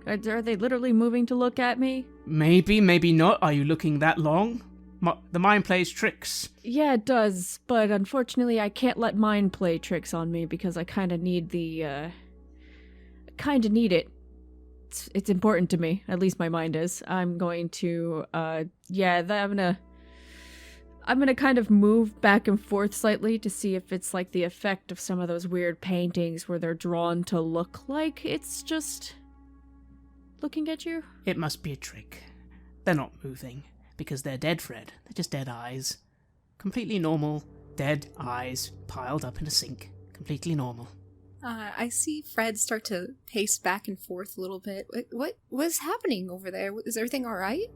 Are they literally moving to look at me? Maybe, maybe not. Are you looking that long? The mind plays tricks. Yeah, it does, but unfortunately I can't let mind play tricks on me because I kind of need it. It's important to me. At least my mind is. I'm going to, I'm gonna kind of move back and forth slightly to see if it's like the effect of some of those weird paintings where they're drawn to look like it's just looking at you. It must be a trick. They're not moving, because they're dead, Fred. They're just dead eyes. Completely normal, dead eyes piled up in a sink. Completely normal. I see Fred start to pace back and forth a little bit. What is happening over there? Is everything alright?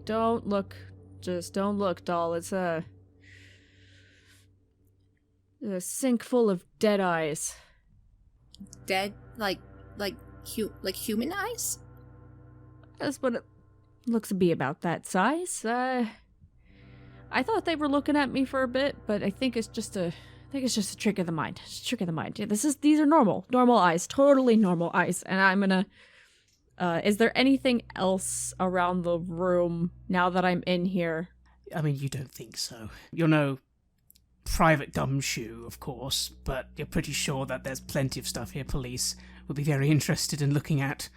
Don't look. Just don't look, doll. It's a sink full of dead eyes. Dead? Like human eyes? That's what it looks to be, about that size. I thought they were looking at me for a bit, but I think it's just a trick of the mind. It's a trick of the mind. Yeah, these are normal eyes, totally normal eyes. And I'm gonna. Is there anything else around the room now that I'm in here? I mean, you don't think so. You're no private gumshoe, of course, but you're pretty sure that there's plenty of stuff here police would be very interested in looking at.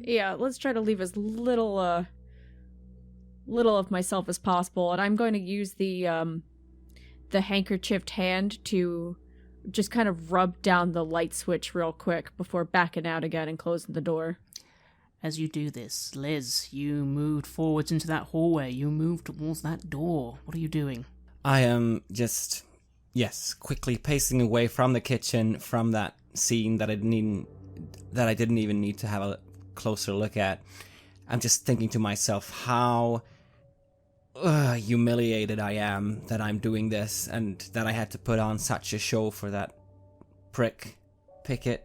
Yeah, let's try to leave as little of myself as possible, and I'm going to use the handkerchiefed hand to just kind of rub down the light switch real quick before backing out again and closing the door. As you do this, Liz, you moved forwards into that hallway. You moved towards that door. What are you doing? I am just, quickly pacing away from the kitchen, from that scene that I didn't even need to have a closer look at. I'm just thinking to myself how humiliated I am that I'm doing this and that I had to put on such a show for that prick Pickett.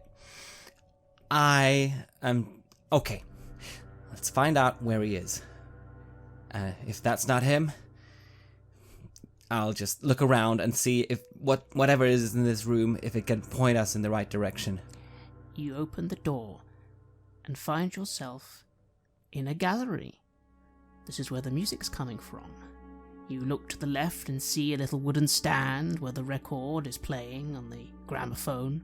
I am... Okay, let's find out where he is. If that's not him, I'll just look around and see if whatever is in this room, if it can point us in the right direction. You open the door and find yourself in a gallery. This is where the music's coming from. You look to the left and see a little wooden stand where the record is playing on the gramophone.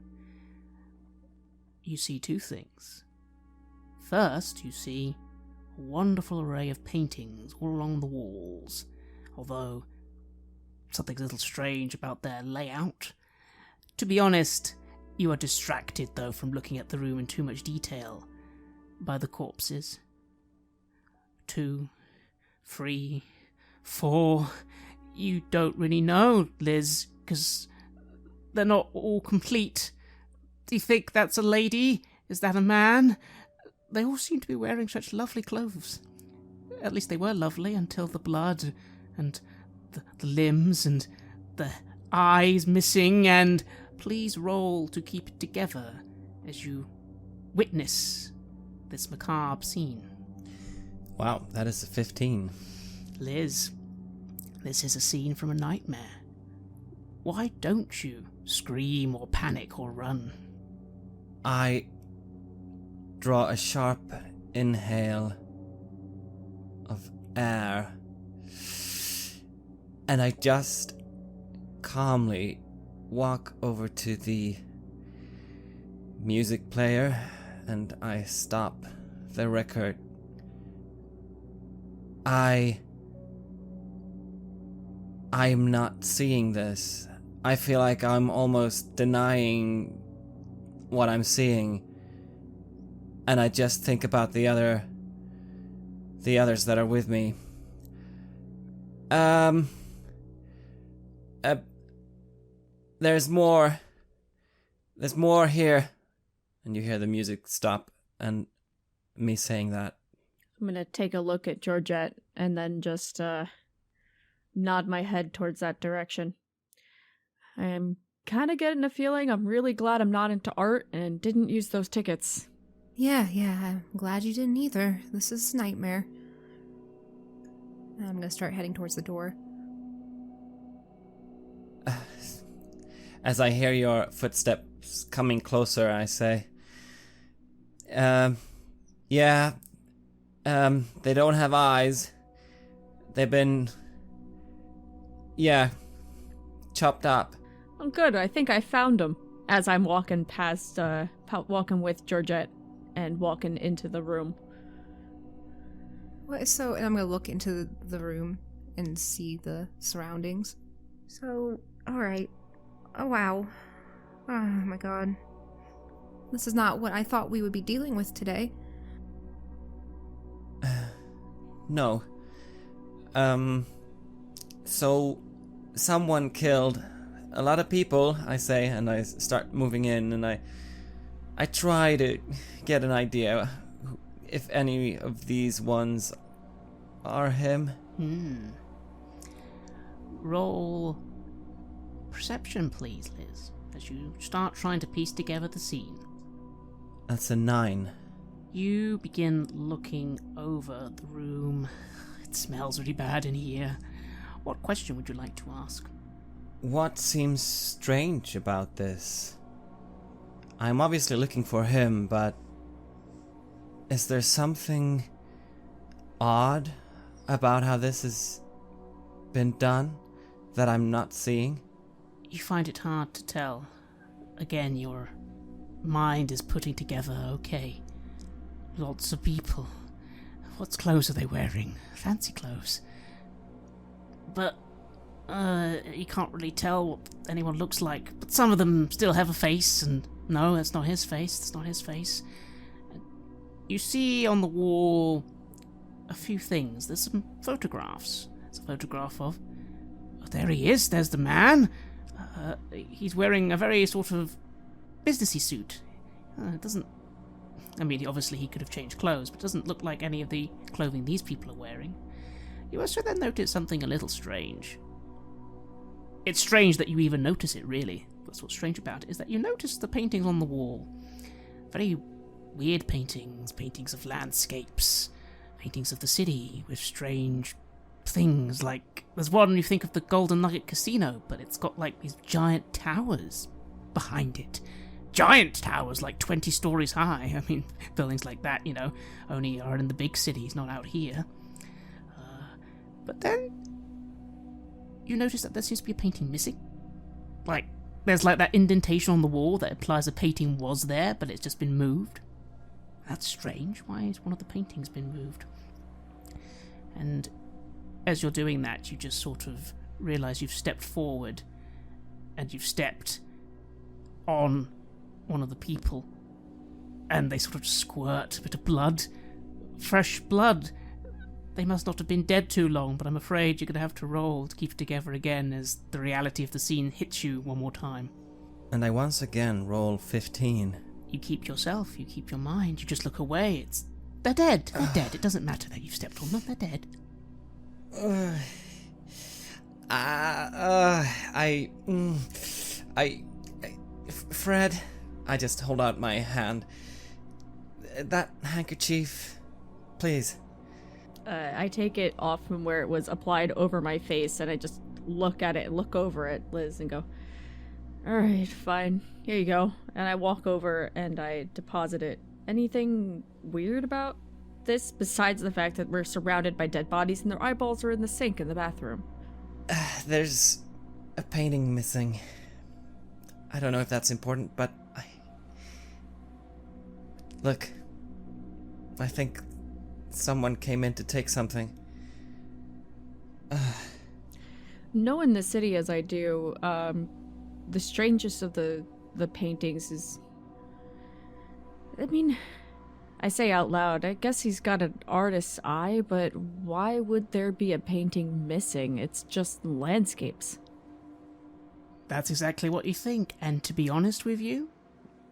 You see two things. First, you see a wonderful array of paintings all along the walls, although something's a little strange about their layout. To be honest, you are distracted, though, from looking at the room in too much detail by the corpses. 2, 3, 4... You don't really know, Liz, because they're not all complete. Do you think that's a lady? Is that a man? They all seem to be wearing such lovely clothes. At least they were lovely until the blood and the limbs and the eyes missing, and please roll to keep it together as you witness this macabre scene. Wow, that is a 15. Liz, this is a scene from a nightmare. Why don't you scream or panic or run? I draw a sharp inhale of air, and I just calmly walk over to the music player and I stop the record. I'm not seeing this. I feel like I'm almost denying what I'm seeing. And I just think about the others that are with me. There's more here. And you hear the music stop and me saying that. I'm gonna take a look at Georgette and then just nod my head towards that direction. I'm kind of getting a feeling I'm really glad I'm not into art and didn't use those tickets. Yeah, I'm glad you didn't either. This is a nightmare. I'm gonna start heading towards the door. As I hear your footsteps coming closer, I say, Yeah. They don't have eyes. They've been... Yeah. Chopped up. Oh, good. I think I found him. As I'm walking past, walking with Georgette and walking into the room. So, and I'm gonna look into the room and see the surroundings. So, alright. Oh, wow. Oh, my God. This is not what I thought we would be dealing with today. No. So, someone killed a lot of people, I say, and I start moving in, and I try to get an idea if any of these ones are him. Roll perception, please, Liz, as you start trying to piece together the scene. That's a 9. You begin looking over the room. It smells really bad in here. What question would you like to ask? What seems strange about this? I'm obviously looking for him, but is there something odd about how this has been done that I'm not seeing? You find it hard to tell. Again, your mind is putting together, okay, lots of people. What clothes are they wearing? Fancy clothes. But, you can't really tell what anyone looks like. But some of them still have a face, and no, that's not his face, that's not his face. You see on the wall a few things. There's some photographs. There's a photograph of... Oh, there he is, there's the man. He's wearing a very sort of businessy suit. It doesn't... I mean, obviously he could have changed clothes, but it doesn't look like any of the clothing these people are wearing. You also then notice something a little strange. It's strange that you even notice it, really. That's what's strange about it, is that you notice the paintings on the wall. Very weird paintings. Paintings of landscapes. Paintings of the city with strange things, like... There's one you think of the Golden Nugget Casino, but it's got, like, these giant towers behind it. Giant towers, like 20 stories high. I mean, buildings like that, you know, only are in the big cities, not out here. But then you notice that there seems to be a painting missing. Like, there's like that indentation on the wall that implies a painting was there, but it's just been moved. That's strange. Why has one of the paintings been moved? And as you're doing that, you just sort of realize you've stepped forward and you've stepped on one of the people, and they sort of squirt a bit of blood. Fresh blood. They must not have been dead too long, but I'm afraid you're going to have to roll to keep it together again as the reality of the scene hits you one more time. And I once again roll 15. You keep yourself, you keep your mind, you just look away. They're dead, they're dead. It doesn't matter that you've stepped on them, they're dead. Fred, I just hold out my hand. That handkerchief, please. I take it off from where it was applied over my face, and I just look at it, look over at Liz, and go, alright, fine, here you go. And I walk over and I deposit it. Anything weird about this, besides the fact that we're surrounded by dead bodies and their eyeballs are in the sink in the bathroom? There's a painting missing. I don't know if that's important, but Look, I think someone came in to take something. Knowing the city as I do, the strangest of the paintings is... I mean, I say out loud, I guess he's got an artist's eye, but why would there be a painting missing? It's just landscapes. That's exactly what you think, and to be honest with you,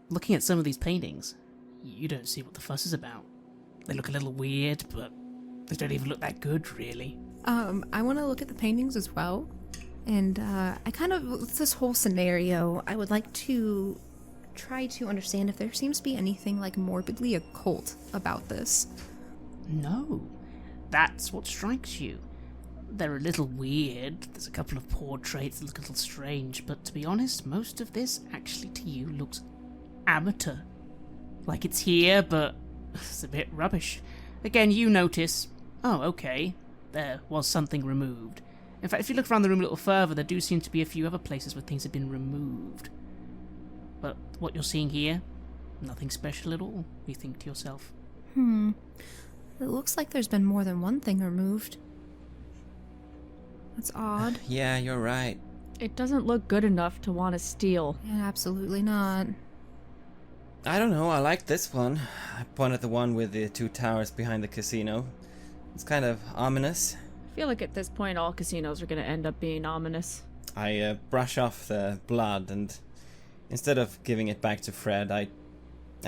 looking at some of these paintings, you don't see what the fuss is about. They look a little weird, but they don't even look that good, really. I want to look at the paintings as well, and I kind of, with this whole scenario, I would like to try to understand if there seems to be anything like morbidly occult about this. No, that's what strikes you. They're a little weird, there's a couple of portraits that look a little strange, but to be honest, most of this actually to you looks amateur. Like it's here, but It's a bit rubbish. Again, you notice, oh, okay, there was something removed. In fact, if you look around the room a little further, there do seem to be a few other places where things have been removed. But what you're seeing here, nothing special at all, you think to yourself. It looks like there's been more than one thing removed. That's odd. Yeah, you're right. It doesn't look good enough to want to steal. Yeah, absolutely not. I don't know, I like this one. I pointed the one with the 2 towers behind the casino. It's kind of ominous. I feel like at this point all casinos are going to end up being ominous. I brush off the blood, and instead of giving it back to Fred, I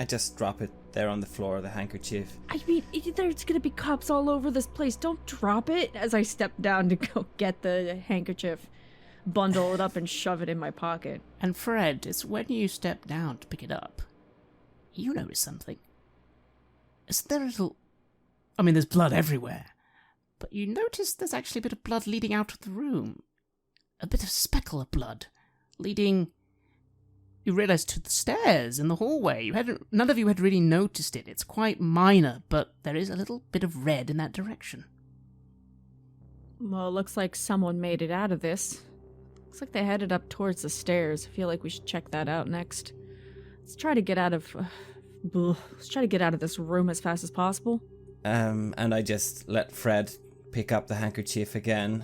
just drop it there on the floor, the handkerchief. I mean, there's going to be cops all over this place. Don't drop it. As I step down to go get the handkerchief, bundle it up and shove it in my pocket. And Fred, it's when you step down to pick it up, you notice something. Is there a little... I mean, there's blood everywhere. But you notice there's actually a bit of blood leading out of the room. A bit of speckle of blood. Leading... You realise to the stairs in the hallway. None of you had really noticed it. It's quite minor, but there is a little bit of red in that direction. Well, it looks like someone made it out of this. Looks like they headed up towards the stairs. I feel like we should check that out next. Let's try to get out of... let's try to get out of this room as fast as possible. And I just let Fred pick up the handkerchief again,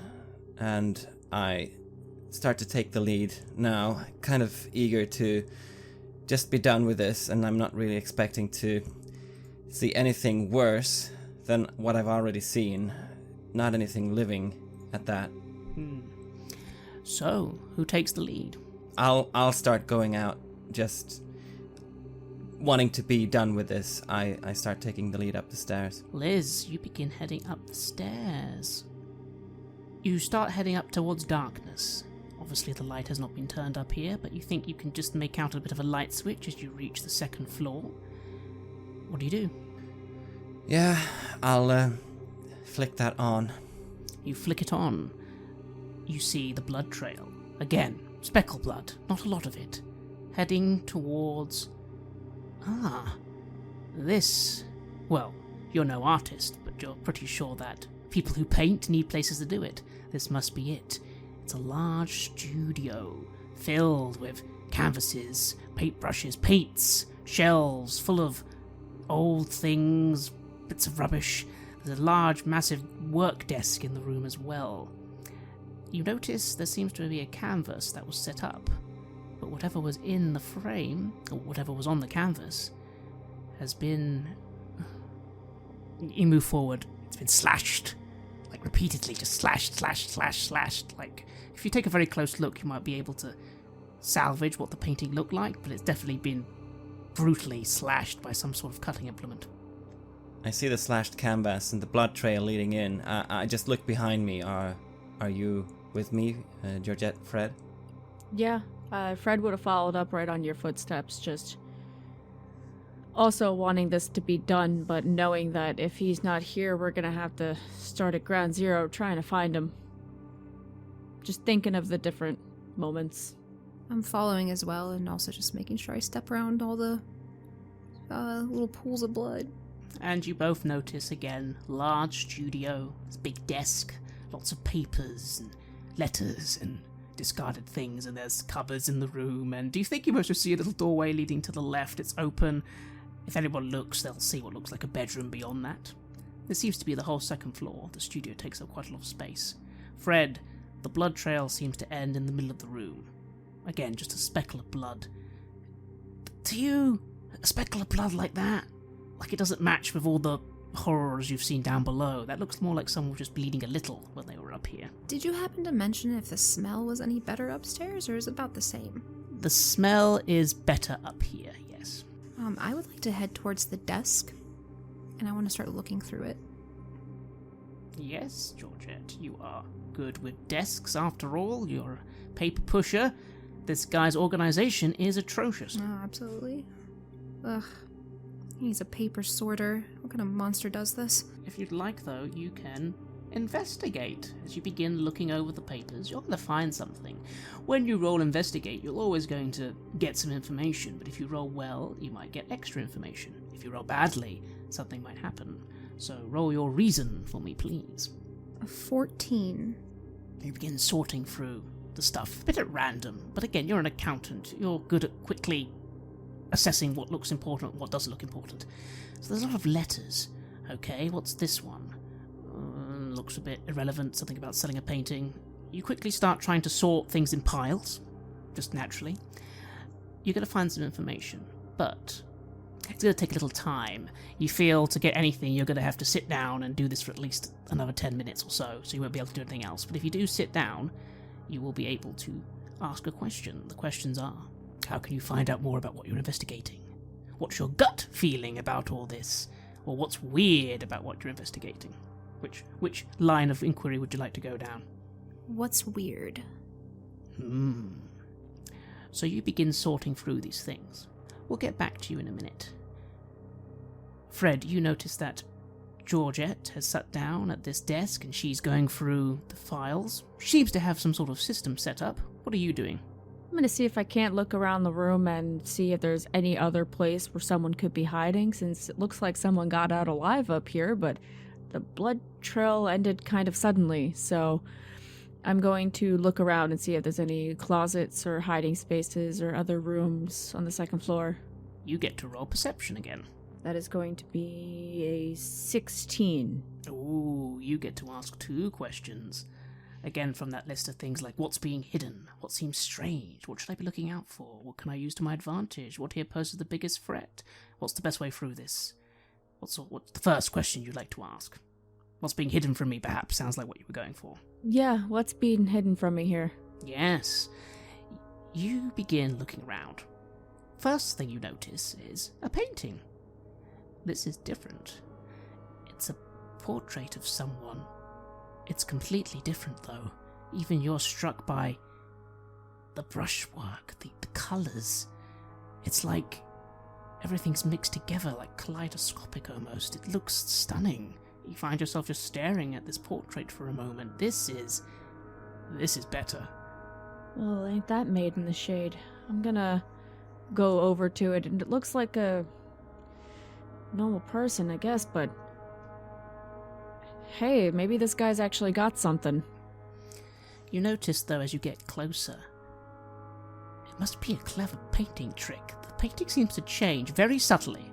and I start to take the lead now, kind of eager to just be done with this, and I'm not really expecting to see anything worse than what I've already seen. Not anything living at that. So, who takes the lead? I'll start going out, just wanting to be done with this. I start taking the lead up the stairs. Liz, you begin heading up the stairs. You start heading up towards darkness. Obviously the light has not been turned up here, but you think you can just make out a bit of a light switch as you reach the 2nd floor. What do you do? Yeah, I'll flick that on. You flick it on. You see the blood trail. Again, speckle blood, not a lot of it. Heading towards... this... Well, you're no artist, but you're pretty sure that people who paint need places to do it. This must be it. It's a large studio, filled with canvases, paintbrushes, paints, shelves full of old things, bits of rubbish. There's a large, massive work desk in the room as well. You notice there seems to be a canvas that was set up, but whatever was in the frame, or whatever was on the canvas, has been... You move forward, it's been slashed. Like, repeatedly, just slashed. Like, if you take a very close look, you might be able to salvage what the painting looked like, but it's definitely been brutally slashed by some sort of cutting implement. I see the slashed canvas and the blood trail leading in. I just look behind me. Are you with me, Georgette, Fred? Yeah, Fred would have followed up right on your footsteps, just also wanting this to be done, but knowing that if he's not here, we're gonna have to start at ground zero trying to find him. Just thinking of the different moments. I'm following as well, and also just making sure I step around all the little pools of blood. And you both notice again, large studio, big desk, lots of papers and letters and discarded things, and there's cupboards in the room, and do you think you must see a little doorway leading to the left? It's open. If anyone looks, they'll see what looks like a bedroom beyond that. This seems to be the whole 2nd floor. The studio takes up quite a lot of space. Fred, the blood trail seems to end in the middle of the room. Again, just a speckle of blood. To you, a speckle of blood like that, like it doesn't match with all the horrors you've seen down below. That looks more like someone was just bleeding a little when they were up here. Did you happen to mention if the smell was any better upstairs, or is it about the same? The smell is better up here, yes. I would like to head towards the desk, and I want to start looking through it. Yes, Georgette, you are good with desks after all. You're a paper pusher. This guy's organization is atrocious. Oh, absolutely. Ugh. He's a paper sorter. What kind of monster does this? If you'd like, though, you can investigate. As you begin looking over the papers, you're going to find something. When you roll investigate, you're always going to get some information, but if you roll well, you might get extra information. If you roll badly, something might happen. So roll your reason for me, please. A 14. You begin sorting through the stuff, a bit at random, but again, you're an accountant. You're good at quickly assessing what looks important and what doesn't look important. So there's a lot of letters. Okay, what's this one? Looks a bit irrelevant, something about selling a painting. You quickly start trying to sort things in piles, just naturally. You're going to find some information, but it's going to take a little time. You feel to get anything, you're going to have to sit down and do this for at least another 10 minutes or so you won't be able to do anything else. But if you do sit down, you will be able to ask a question. The questions are, how can you find out more about what you're investigating? What's your gut feeling about all this? Or what's weird about what you're investigating? Which line of inquiry would you like to go down? What's weird? So you begin sorting through these things. We'll get back to you in a minute. Fred, you notice that Georgette has sat down at this desk and she's going through the files. She seems to have some sort of system set up. What are you doing? I'm going to see if I can't look around the room and see if there's any other place where someone could be hiding, since it looks like someone got out alive up here, but the blood trail ended kind of suddenly, so I'm going to look around and see if there's any closets or hiding spaces or other rooms on the second floor. You get to roll perception again. That is going to be a 16. Ooh, you get to ask 2 questions. Again, from that list of things like what's being hidden, what seems strange, what should I be looking out for, what can I use to my advantage, what here poses the biggest threat, what's the best way through this? What's the first question you'd like to ask? What's being hidden from me, perhaps, sounds like what you were going for. Yeah, what's being hidden from me here? Yes. You begin looking around. First thing you notice is a painting. This is different. It's a portrait of someone. It's completely different, though. Even you're struck by the brushwork, the colours. It's like everything's mixed together, like kaleidoscopic almost. It looks stunning. You find yourself just staring at this portrait for a moment. This is better. Well, ain't that made in the shade. I'm gonna go over to it, and it looks like a normal person, I guess, but hey, maybe this guy's actually got something. You notice, though, as you get closer, it must be a clever painting trick. The painting seems to change very subtly.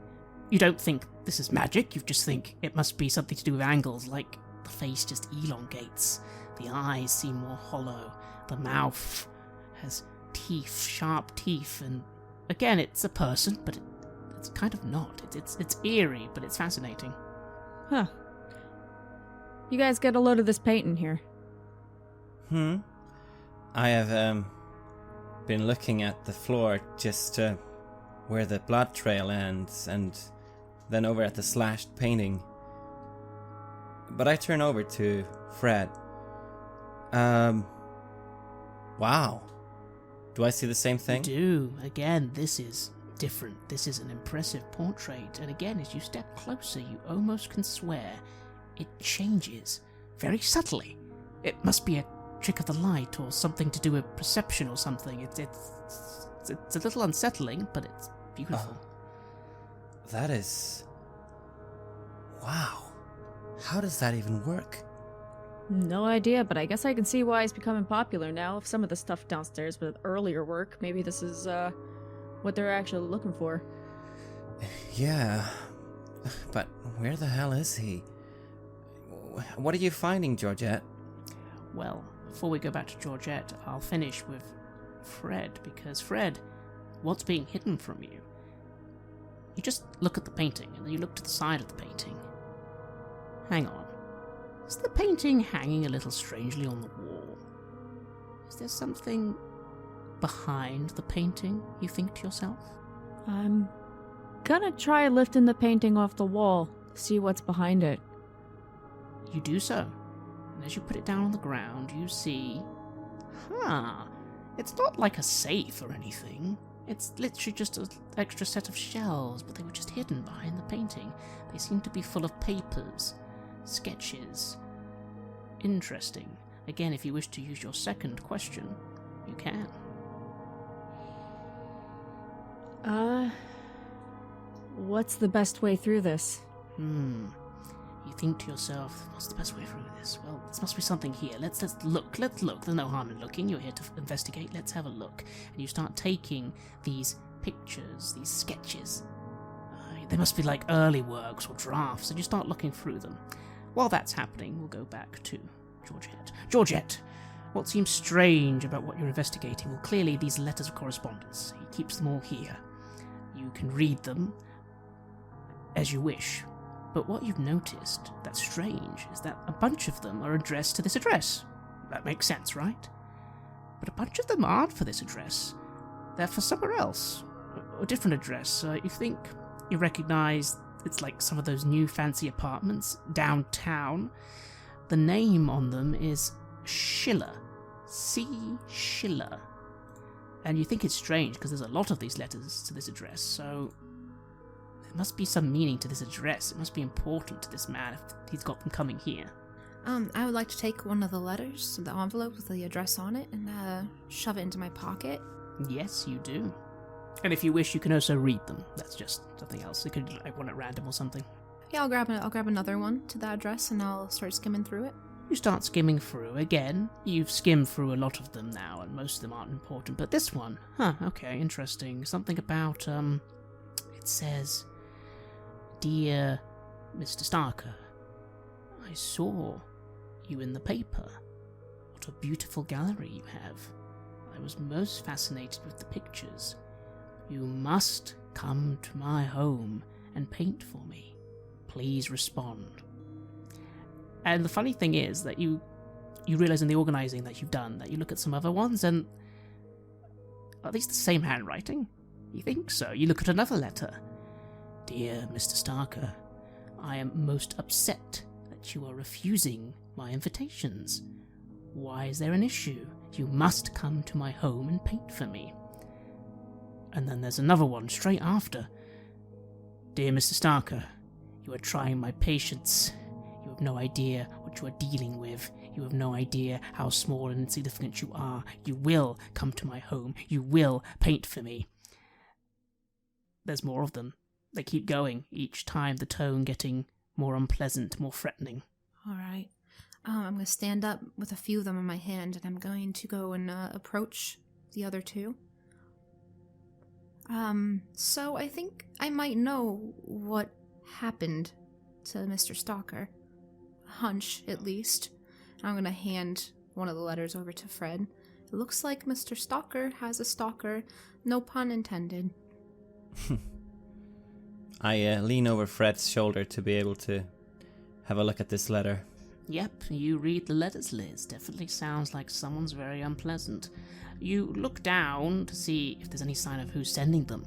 You don't think this is magic, you just think it must be something to do with angles, like the face just elongates, the eyes seem more hollow, the mouth has teeth, sharp teeth, and again, it's a person, but it's kind of not. It's eerie, but it's fascinating. Huh. You guys get a load of this painting here. I have been looking at the floor just where the blood trail ends, and then over at the slashed painting. But I turn over to Fred. Wow. Do I see the same thing? You do. Again, this is different. This is an impressive portrait. And again, as you step closer, you almost can swear it changes very subtly. It must be a trick of the light or something to do with perception or something. It's a little unsettling, but it's beautiful. That is... Wow. How does that even work? No idea, but I guess I can see why he's becoming popular now. If some of the stuff downstairs with earlier work, maybe this is what they're actually looking for. Yeah. But where the hell is he? What are you finding, Georgette? Well, before we go back to Georgette, I'll finish with Fred, because Fred, what's being hidden from you? You just look at the painting, and then you look to the side of the painting. Hang on. Is the painting hanging a little strangely on the wall? Is there something behind the painting, you think to yourself? I'm gonna try lifting the painting off the wall, see what's behind it. You do so, and as you put it down on the ground, you see... It's not like a safe or anything. It's literally just an extra set of shelves, but they were just hidden behind the painting. They seem to be full of papers, sketches. Interesting. Again, if you wish to use your second question, you can. What's the best way through this? You think to yourself, what's the best way through this? Well, there must be something here. Let's look. There's no harm in looking. You're here to investigate. Let's have a look. And you start taking these pictures, these sketches. They must be like early works or drafts, and you start looking through them. While that's happening, we'll go back to Georgette. Georgette, what seems strange about what you're investigating? Well, clearly these letters of correspondence. He keeps them all here. You can read them as you wish. But what you've noticed that's strange is that a bunch of them are addressed to this address. That makes sense, right? But a bunch of them aren't for this address. They're for somewhere else. A different address. You recognize it's like some of those new fancy apartments downtown. The name on them is Schiller. C. Schiller. And you think it's strange because there's a lot of these letters to this address, so there must be some meaning to this address. It must be important to this man if he's got them coming here. I would like to take one of the letters, the envelope with the address on it, and shove it into my pocket. Yes, you do. And if you wish, you can also read them. That's just something else. You could like one at random or something. Yeah, I'll grab another one to that address, and I'll start skimming through it. You start skimming through. Again, you've skimmed through a lot of them now, and most of them aren't important. But this one, okay, interesting. Something about, it says, Dear Mr. Starker, I saw you in the paper. What a beautiful gallery you have. I was most fascinated with the pictures. You must come to my home and paint for me. Please respond. And the funny thing is that you realize in the organizing that you've done that you look at some other ones and at least the same handwriting. You think so. You look at another letter. Dear Mr. Starker, I am most upset that you are refusing my invitations. Why is there an issue? You must come to my home and paint for me. And then there's another one straight after. Dear Mr. Starker, you are trying my patience. You have no idea what you are dealing with. You have no idea how small and insignificant you are. You will come to my home. You will paint for me. There's more of them. They keep going, each time the tone getting more unpleasant, more threatening. All right. I'm going to stand up with a few of them in my hand, and I'm going to go and approach the other two. So I think I might know what happened to Mr. Stalker. A hunch, at least. I'm going to hand one of the letters over to Fred. It looks like Mr. Stalker has a stalker. No pun intended. I lean over Fred's shoulder to be able to have a look at this letter. Yep, you read the letters, Liz. Definitely sounds like someone's very unpleasant. You look down to see if there's any sign of who's sending them,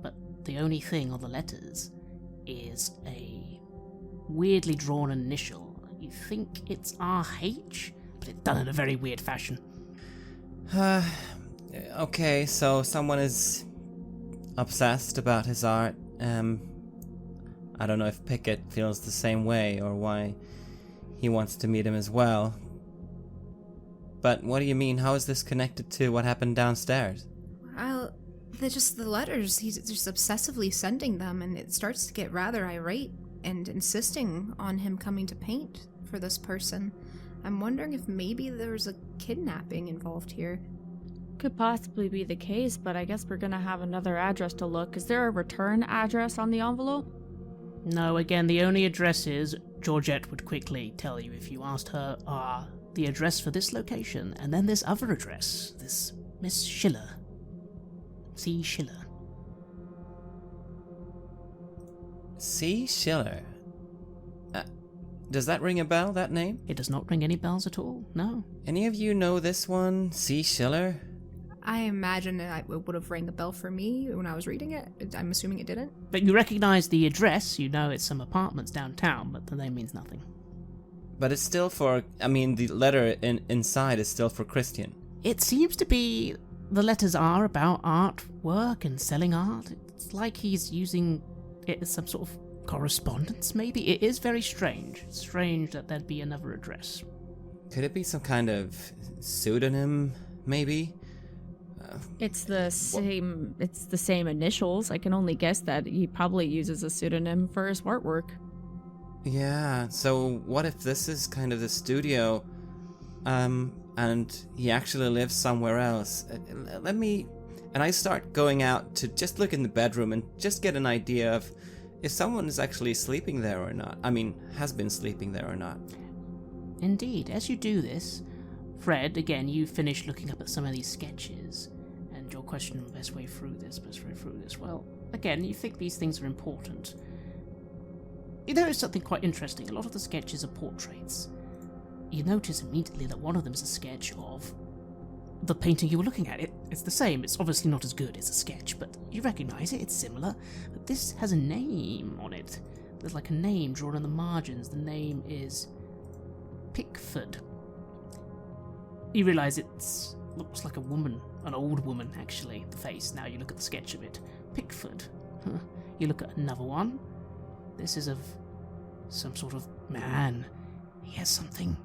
but the only thing on the letters is a weirdly drawn initial. You think it's RH, but it's done in a very weird fashion. Okay, so someone is obsessed about his art. I don't know if Pickett feels the same way or why he wants to meet him as well. But what do you mean? How is this connected to what happened downstairs? Well, they're just the letters. He's just obsessively sending them, and it starts to get rather irate and insisting on him coming to paint for this person. I'm wondering if maybe there's a kidnapping involved here. Could possibly be the case, but I guess we're gonna have another address to look. Is there a return address on the envelope? No, again, the only address is, Georgette would quickly tell you if you asked her, the address for this location, and then this other address, this Miss Schiller. C. Schiller. C. Schiller? Does that ring a bell, that name? It does not ring any bells at all, no. Any of you know this one, C. Schiller? I imagine it would have rang a bell for me when I was reading it. I'm assuming it didn't. But you recognize the address, you know it's some apartments downtown, but the name means nothing. But it's still for, the letter inside is still for Christian. It seems to be, the letters are about artwork and selling art. It's like he's using it as some sort of correspondence, maybe. It is very strange. It's strange that there'd be another address. Could it be some kind of pseudonym, maybe? It's the same. It's the same initials. I can only guess that he probably uses a pseudonym for his artwork. Yeah, so what if this is kind of the studio, and he actually lives somewhere else? Let me... And I start going out to just look in the bedroom and just get an idea of if someone is actually sleeping there or not. I mean, has been sleeping there or not. Indeed, as you do this, Fred, again, you finish looking up at some of these sketches, and your question, best way through this. Well, again, you think these things are important. You notice something quite interesting. A lot of the sketches are portraits. You notice immediately that one of them is a sketch of the painting you were looking at. It's the same. It's obviously not as good. It's a sketch, but you recognize it. It's similar. But this has a name on it. There's like a name drawn on the margins. The name is Pickford. You realize it looks like a woman, an old woman, actually, the face. Now you look at the sketch of it. Pickford. Huh. You look at another one. This is of some sort of man. He has something,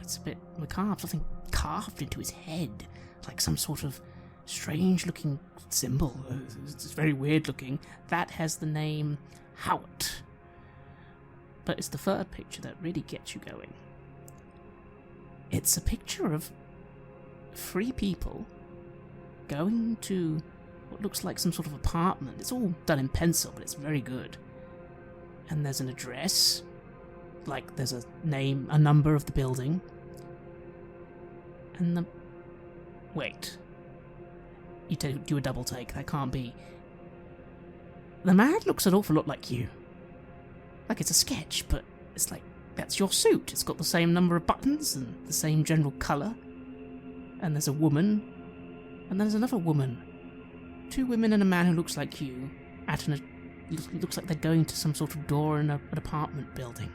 it's a bit macabre, something carved into his head, like some sort of strange-looking symbol. It's very weird-looking. That has the name Howard. But it's the third picture that really gets you going. It's a picture of 3 people going to what looks like some sort of apartment. It's all done in pencil, but it's very good. And there's an address, like there's a name, a number of the building. And wait. You do a double take, that can't be. The man looks an awful lot like you. Like it's a sketch, but it's like, that's your suit. It's got the same number of buttons and the same general colour. And there's a woman, and then there's another woman. 2 women and a man who looks like you at looks like they're going to some sort of door in an apartment building.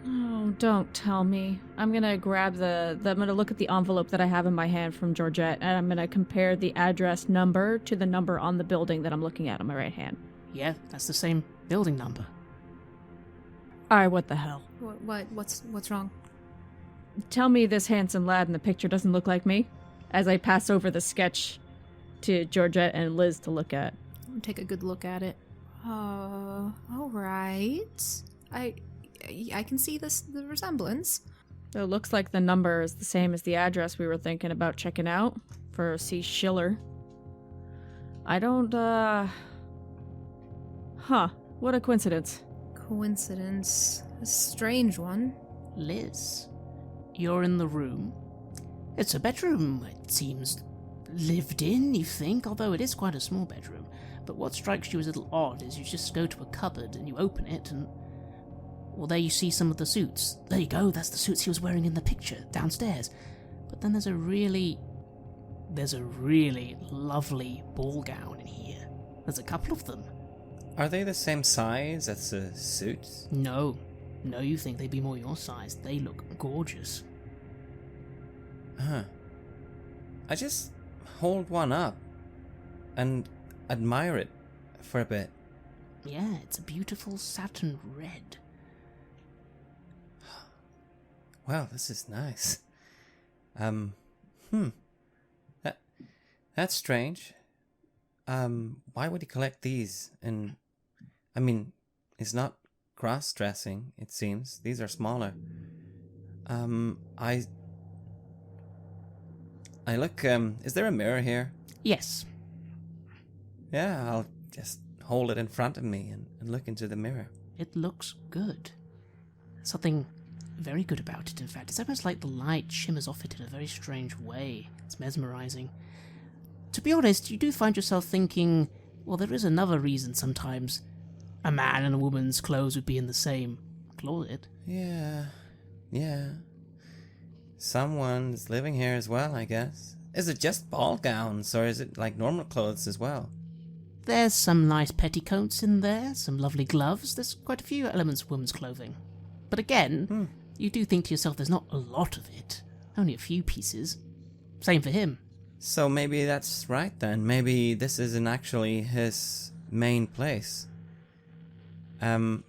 Oh, don't tell me. I'm gonna grab I'm gonna look at the envelope that I have in my hand from Georgette, and I'm gonna compare the address number to the number on the building that I'm looking at on my right hand. Yeah, that's the same building number. Alright, what the hell? What's wrong? Tell me this handsome lad in the picture doesn't look like me, as I pass over the sketch to Georgette and Liz to look at. I'll take a good look at it. Alright. I can see the resemblance. So it looks like the number is the same as the address we were thinking about checking out for C. Schiller. I don't, what a coincidence. Coincidence. A strange one. Liz, you're in the room. It's a bedroom, it seems lived in, you think, although it is quite a small bedroom. But what strikes you as a little odd is you just go to a cupboard and you open it and... Well, there you see some of the suits. There you go, that's the suits he was wearing in the picture, downstairs. But then there's a really lovely ball gown in here. There's a couple of them. Are they the same size as the suits? No, you think they'd be more your size. They look gorgeous. Huh. I just hold one up and admire it for a bit. Yeah, it's a beautiful satin red. Wow, this is nice. That's strange. Why would he collect these? And, I mean, it's not cross-dressing, it seems. These are smaller. I look, is there a mirror here? Yes. Yeah, I'll just hold it in front of me and look into the mirror. It looks good. Something very good about it, in fact. It's almost like the light shimmers off it in a very strange way. It's mesmerizing. To be honest, you do find yourself thinking, well, there is another reason sometimes a man and a woman's clothes would be in the same closet. Yeah. Someone's living here as well, I guess. Is it just ball gowns, or is it like normal clothes as well? There's some nice petticoats in there, some lovely gloves. There's quite a few elements of women's clothing. But again, you do think to yourself there's not a lot of it. Only a few pieces. Same for him. So maybe that's right then. Maybe this isn't actually his main place. I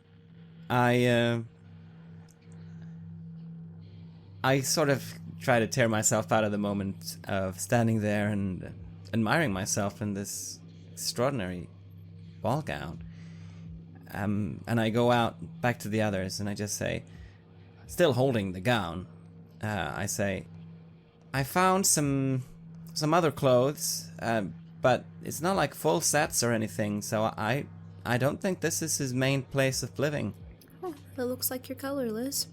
sort of try to tear myself out of the moment of standing there and admiring myself in this extraordinary ball gown. And I go out back to the others and I just say, still holding the gown, I say, I found some other clothes, but it's not like full sets or anything, so I don't think this is his main place of living. Oh, it looks like your color, Liz.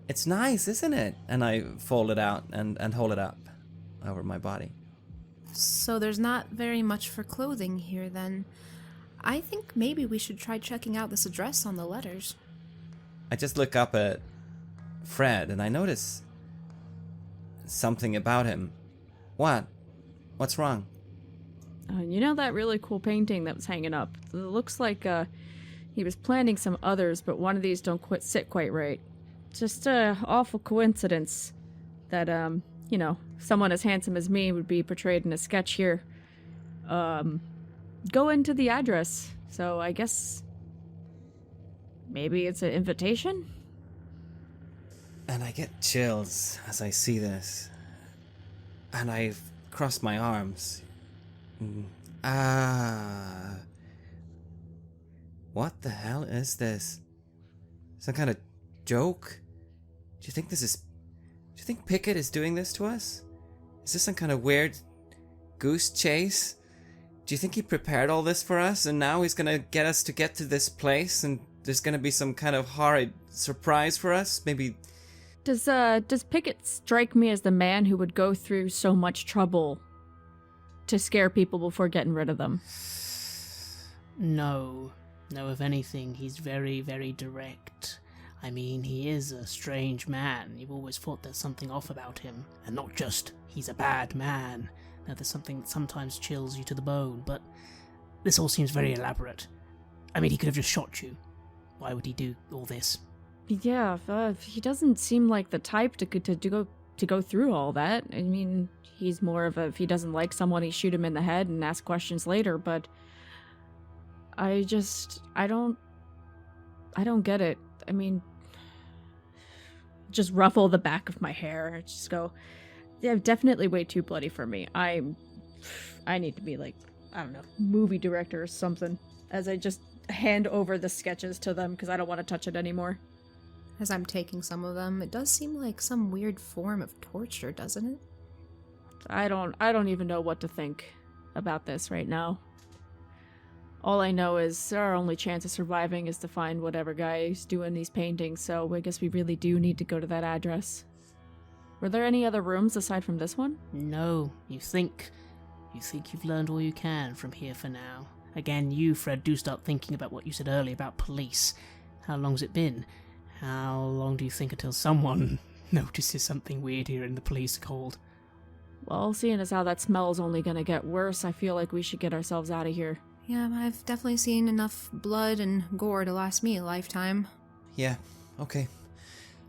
It's nice, isn't it? And I fold it out and hold it up over my body. So there's not very much for clothing here, then. I think maybe we should try checking out this address on the letters. I just look up at Fred and I notice something about him. What? What's wrong? You know that really cool painting that was hanging up? It looks like he was planting some others, but one of these don't sit quite right. Just a awful coincidence that, someone as handsome as me would be portrayed in a sketch here. Go into the address. So I guess maybe it's an invitation? And I get chills as I see this. And I cross my arms. What the hell is this? Some kind of joke? Do you think Pickett is doing this to us? Is this some kind of weird goose chase? Do you think he prepared all this for us and now he's gonna get us to get to this place and there's gonna be some kind of horrid surprise for us? Maybe... Does Pickett strike me as the man who would go through so much trouble to scare people before getting rid of them? No, if anything, he's very, very direct. I mean, he is a strange man. You've always thought there's something off about him. And not just, he's a bad man. Now, there's something that sometimes chills you to the bone, but this all seems very elaborate. I mean, he could have just shot you. Why would he do all this? Yeah, he doesn't seem like the type to go through all that. I mean, he's more of a, if he doesn't like someone, he shoot him in the head and ask questions later, but I don't get it. I mean, just ruffle the back of my hair, just go, yeah, definitely way too bloody for me. I need to be like, I don't know, movie director or something, as I just hand over the sketches to them because I don't want to touch it anymore. As I'm taking some of them, it does seem like some weird form of torture, doesn't it? I don't even know what to think about this right now. All I know is our only chance of surviving is to find whatever guy who's doing these paintings, so I guess we really do need to go to that address. Were there any other rooms aside from this one? No, you think you've learned all you can from here for now. Again, you, Fred, do start thinking about what you said earlier about police. How long's it been? How long do you think until someone notices something weird here and the police are called? Well, seeing as how that smell's only gonna get worse, I feel like we should get ourselves out of here. Yeah, I've definitely seen enough blood and gore to last me a lifetime. Yeah, okay.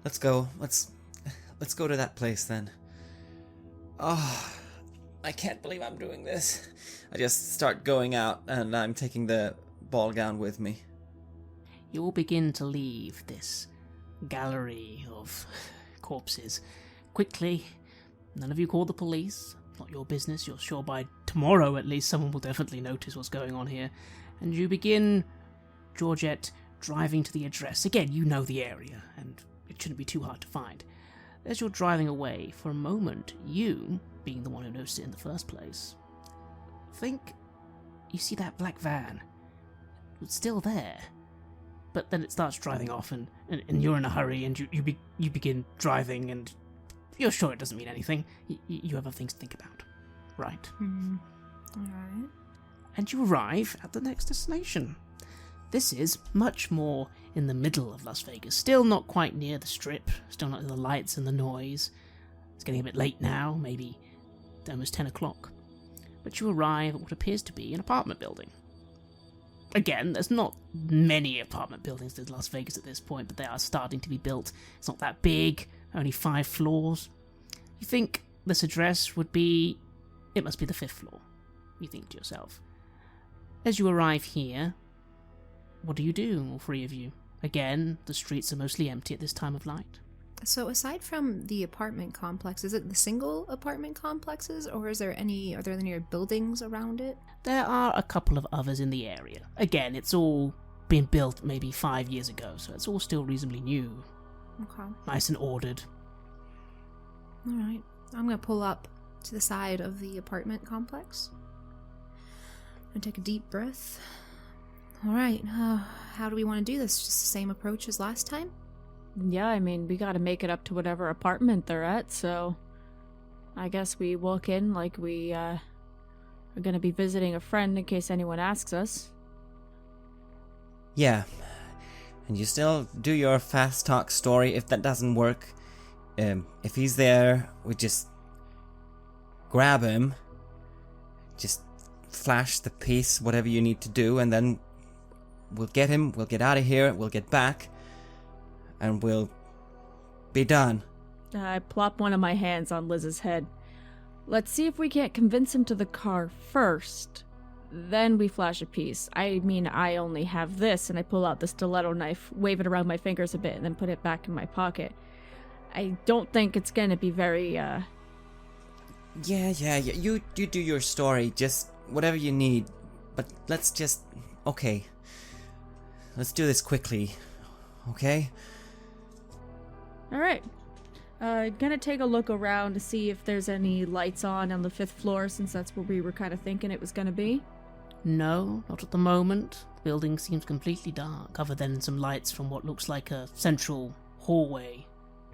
Let's go. Let's go to that place then. Oh, I can't believe I'm doing this. I just start going out and I'm taking the ball gown with me. You all begin to leave this gallery of corpses. Quickly, none of you call the police. Not your business. You're sure by tomorrow at least someone will definitely notice what's going on here. And you begin, Georgette, driving to the address. Again, you know the area, and it shouldn't be too hard to find. As you're driving away, for a moment, you, being the one who noticed it in the first place, think you see that black van. It's still there. But then it starts driving off, and you're in a hurry, and you begin driving, and you're sure it doesn't mean anything. You have other things to think about. Right. Alright. And you arrive at the next destination. This is much more in the middle of Las Vegas. Still not quite near the strip. Still not near the lights and the noise. It's getting a bit late now, maybe almost 10 o'clock. But you arrive at what appears to be an apartment building. Again, there's not many apartment buildings in Las Vegas at this point, but they are starting to be built. It's not that big, only 5 floors. You think this address would be... It must be the 5th floor, you think to yourself. As you arrive here, what do, all 3 of you? Again, the streets are mostly empty at this time of night. So aside from the apartment complex, is it the single apartment complexes, or are there any buildings around it? There are a couple of others in the area. Again, it's all been built maybe 5 years ago, so it's all still reasonably new. Okay. Nice and ordered. Alright. I'm gonna pull up to the side of the apartment complex. And take a deep breath. Alright, how do we want to do this? Just the same approach as last time? Yeah, I mean, we gotta make it up to whatever apartment they're at, so I guess we walk in like we are gonna be visiting a friend in case anyone asks us. Yeah. And you still do your fast talk story. If that doesn't work, if he's there, we just grab him, just flash the piece, whatever you need to do, and then we'll get him, we'll get out of here, we'll get back, and we'll be done. I plop one of my hands on Liz's head. Let's see if we can't convince him to the car first. Then we flash a piece. I mean, I only have this, and I pull out the stiletto knife, wave it around my fingers a bit, and then put it back in my pocket. I don't think it's gonna be very, Yeah, you do your story, just whatever you need. But let's just... Okay. Let's do this quickly. Okay? Alright. Gonna take a look around to see if there's any lights on the 5th floor, since that's where we were kind of thinking it was gonna be. No, not at the moment. The building seems completely dark, other than some lights from what looks like a central hallway.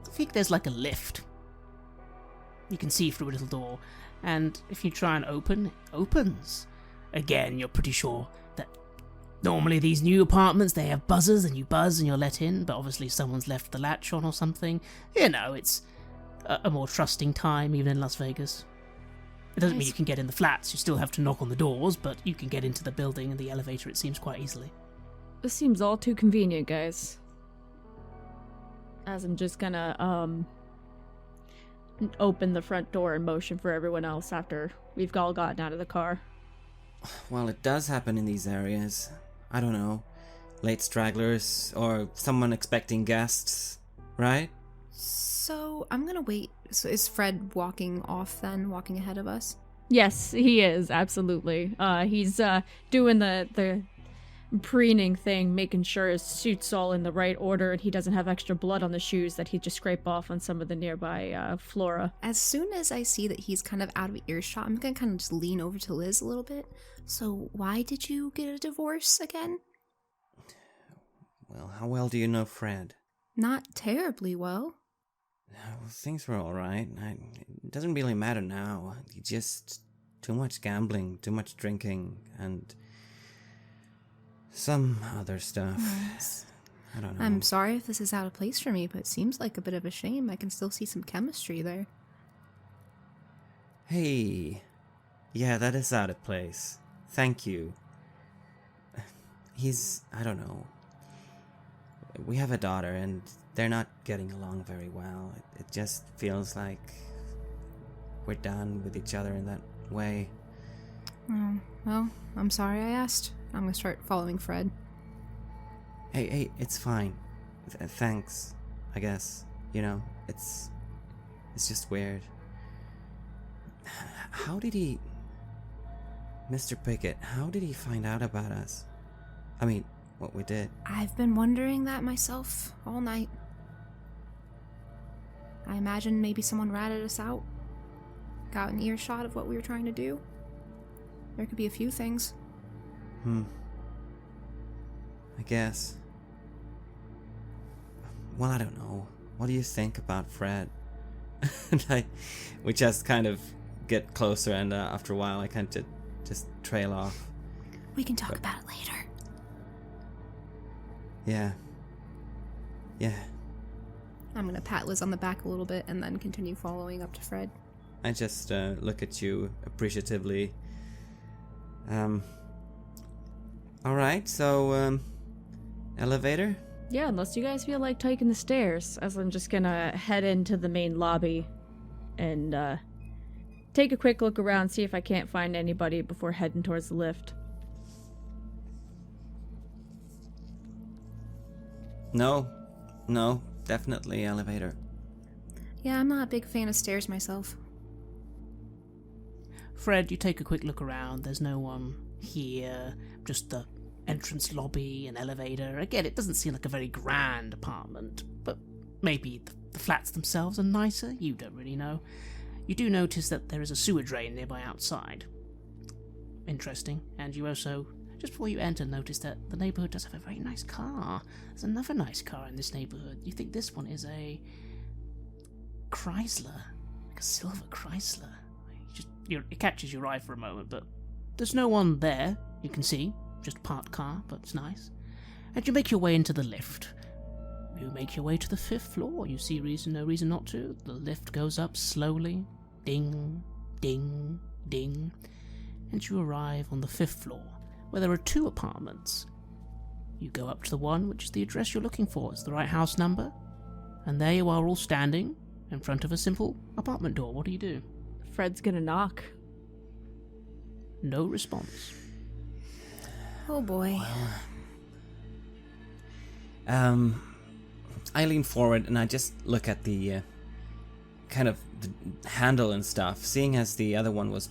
I think there's like a lift. You can see through a little door, and if you try and open, it opens. Again, you're pretty sure that normally these new apartments, they have buzzers and you buzz and you're let in, but obviously someone's left the latch on or something. You know, it's a more trusting time, even in Las Vegas. It doesn't mean you can get in the flats, you still have to knock on the doors, but you can get into the building and the elevator, it seems, quite easily. This seems all too convenient, guys. As I'm just gonna, open the front door and motion for everyone else after we've all gotten out of the car. Well, it does happen in these areas. I don't know. Late stragglers, or someone expecting guests, right? So, I'm gonna wait. So is Fred walking off then, walking ahead of us? Yes, he is, absolutely. He's doing the preening thing, making sure his suit's all in the right order and he doesn't have extra blood on the shoes that he just scraped off on some of the nearby flora. As soon as I see that he's kind of out of earshot, I'm gonna kind of just lean over to Liz a little bit. So, why did you get a divorce again? Well, how well do you know Fred? Not terribly well. Well, things were alright. It doesn't really matter now. Just too much gambling, too much drinking, and some other stuff. Yes. I don't know. I'm sorry if this is out of place for me, but it seems like a bit of a shame. I can still see some chemistry there. Hey. Yeah, that is out of place. Thank you. I don't know. We have a daughter, and they're not getting along very well. It just feels like we're done with each other in that way. Oh, well, I'm sorry I asked. I'm gonna start following Fred. Hey, it's fine. Thanks, I guess. You know, it's just weird. How did he... Mr. Pickett, how did he find out about us? I mean, what we did. I've been wondering that myself all night. I imagine maybe someone ratted us out. Got an earshot of what we were trying to do. There could be a few things. I guess. Well, I don't know. What do you think about Fred? We just kind of get closer, and after a while I kind of just trail off. We can talk about it later. Yeah. I'm gonna pat Liz on the back a little bit and then continue following up to Fred. I just look at you appreciatively. Alright, so, elevator? Yeah, unless you guys feel like taking the stairs, as I'm just gonna head into the main lobby and take a quick look around, see if I can't find anybody before heading towards the lift. No, definitely elevator. Yeah, I'm not a big fan of stairs myself. Fred, you take a quick look around. There's no one here. Just the entrance lobby and elevator. Again, it doesn't seem like a very grand apartment, but maybe the flats themselves are nicer. You don't really know. You do notice that there is a sewer drain nearby outside. Interesting. And you also, just before you enter, notice that the neighborhood does have a very nice car. There's another nice car in this neighborhood. You think this one is a Chrysler, like a silver Chrysler. It catches your eye for a moment, but there's no one there, you can see. Just a parked car, but it's nice. And you make your way into the lift. You make your way to the 5th floor. You see no reason not to. The lift goes up slowly. Ding, ding, ding. And you arrive on the 5th floor, where there are 2 apartments. You go up to the one which is the address you're looking for. It's the right house number. And there you are, all standing in front of a simple apartment door. What do you do? Fred's gonna knock. No response. Oh boy. I lean forward and I just look at the kind of the handle and stuff. Seeing as the other one was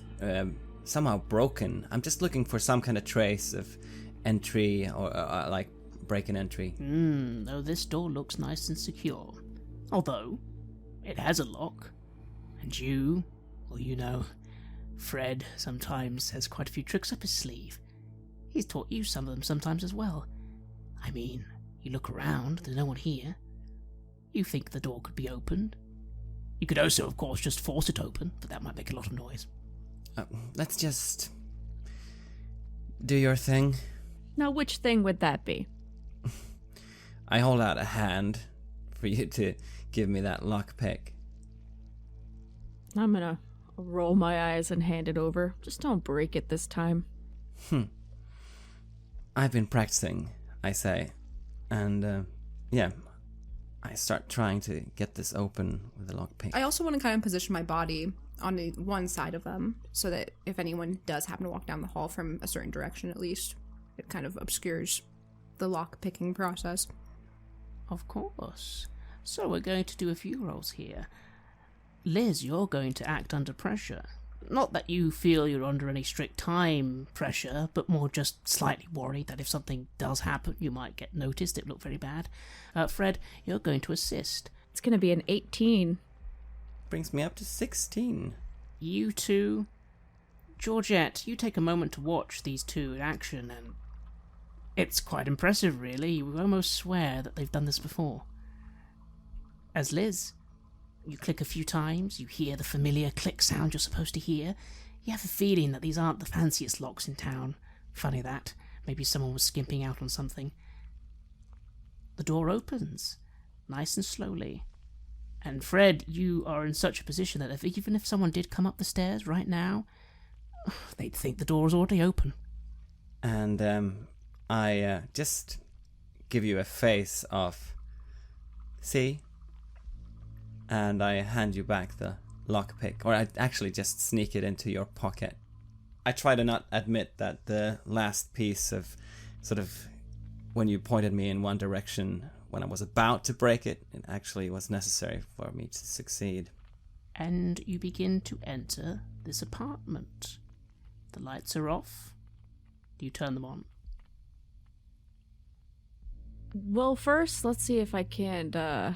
somehow broken, I'm just looking for some kind of trace of entry or like break and entry. No, this door looks nice and secure. Although, it has a lock. And you, well, you know, Fred sometimes has quite a few tricks up his sleeve. He's taught you some of them sometimes as well. I mean, you look around, there's no one here. You think the door could be opened. You could also, of course, just force it open, but that might make a lot of noise. Let's just do your thing. Now, which thing would that be? I hold out a hand for you to give me that lockpick. I'm gonna roll my eyes and hand it over. Just don't break it this time. I've been practicing, I say. And, yeah, I start trying to get this open with the lockpick. I also want to kind of position my body on the one side of them so that if anyone does happen to walk down the hall from a certain direction at least, it kind of obscures the lock-picking process. Of course. So we're going to do a few rolls here. Liz, you're going to act under pressure. Not that you feel you're under any strict time pressure, but more just slightly worried that if something does happen, you might get noticed. It looked very bad. Fred, you're going to assist. It's gonna be an 18. Brings me up to 16. You two, Georgette, you take a moment to watch these two in action, and it's quite impressive, really. You would almost swear that they've done this before. As Liz, you click a few times, you hear the familiar click sound you're supposed to hear. You have a feeling that these aren't the fanciest locks in town. Funny that. Maybe someone was skimping out on something. The door opens, nice and slowly. And Fred, you are in such a position that even if someone did come up the stairs right now, they'd think the door is already open. And, I, just give you a face of, see? And I hand you back the lockpick, or I actually just sneak it into your pocket. I try to not admit that the last piece of sort of when you pointed me in one direction when I was about to break it, it actually was necessary for me to succeed. And you begin to enter this apartment. The lights are off. Do you turn them on? Well, first, let's see if I can,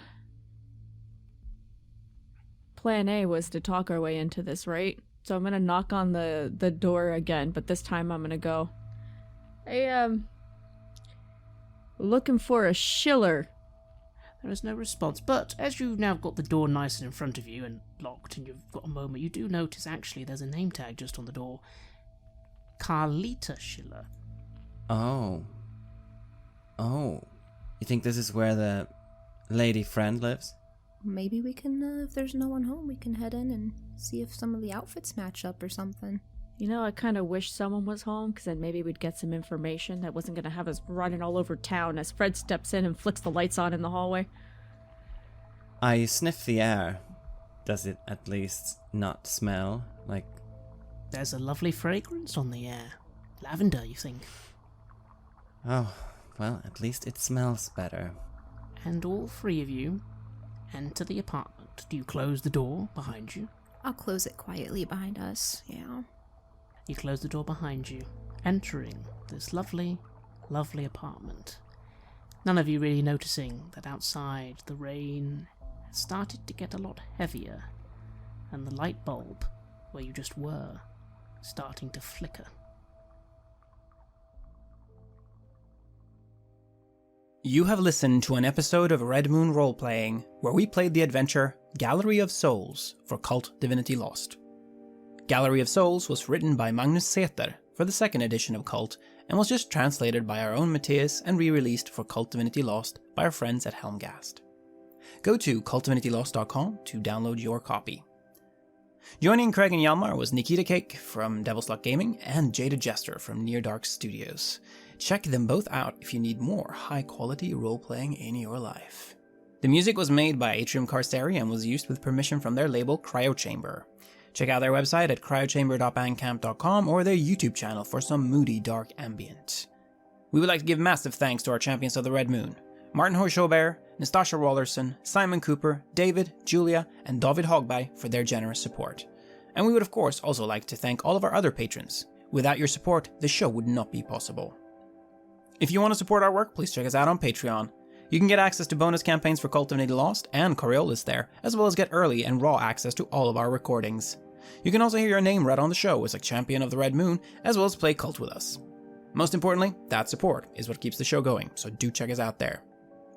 Plan A was to talk our way into this, right? So I'm gonna knock on the door again, but this time I'm gonna go, hey, looking for a Schiller. There is no response, but as you've now got the door nice and in front of you and locked and you've got a moment, you do notice actually there's a name tag just on the door. Carlita Schiller. Oh. You think this is where the lady friend lives? Maybe we can, if there's no one home, we can head in and see if some of the outfits match up or something. You know, I kind of wish someone was home, because then maybe we'd get some information that wasn't going to have us running all over town as Fred steps in and flicks the lights on in the hallway. I sniff the air. Does it at least not smell like... There's a lovely fragrance on the air. Lavender, you think? Oh, well, at least it smells better. And all three of you enter the apartment. out. Do you close the door behind you? I'll close it quietly behind us, yeah. You close the door behind you, entering this lovely, lovely apartment. None of you really noticing that outside the rain has started to get a lot heavier, and the light bulb where you just were starting to flicker. You have listened to an episode of Red Moon Roleplaying, where we played the adventure Gallery of Souls for KULT Divinity Lost. Gallery of Souls was written by Magnus Sæther for the second edition of KULT, and was just translated by our own Matthias and re-released for KULT Divinity Lost by our friends at Helmgast. Go to kultdivinitylost.com to download your copy. Joining Craig and Hjalmar was Nikita Cake from Devil's Luck Gaming and Jaded Jester from Near Dark Studios. Check them both out if you need more high-quality role-playing in your life. The music was made by Atrium Carceri and was used with permission from their label Cryochamber. Check out their website at cryochamber.bandcamp.com or their YouTube channel for some moody, dark ambient. We would like to give massive thanks to our champions of the Red Moon, Martin Heuschober, Nastasia Raulerson, Simon Cooper, David, Julia, and David Hagberg for their generous support. And we would of course also like to thank all of our other patrons. Without your support, the show would not be possible. If you want to support our work, please check us out on Patreon. You can get access to bonus campaigns for KULT Divinity Lost and Coriolis there, as well as get early and raw access to all of our recordings. You can also hear your name read on the show as a champion of the Red Moon, as well as play KULT with us. Most importantly, that support is what keeps the show going, so do check us out there.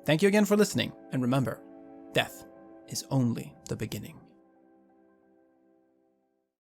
Thank you again for listening, and remember, death is only the beginning.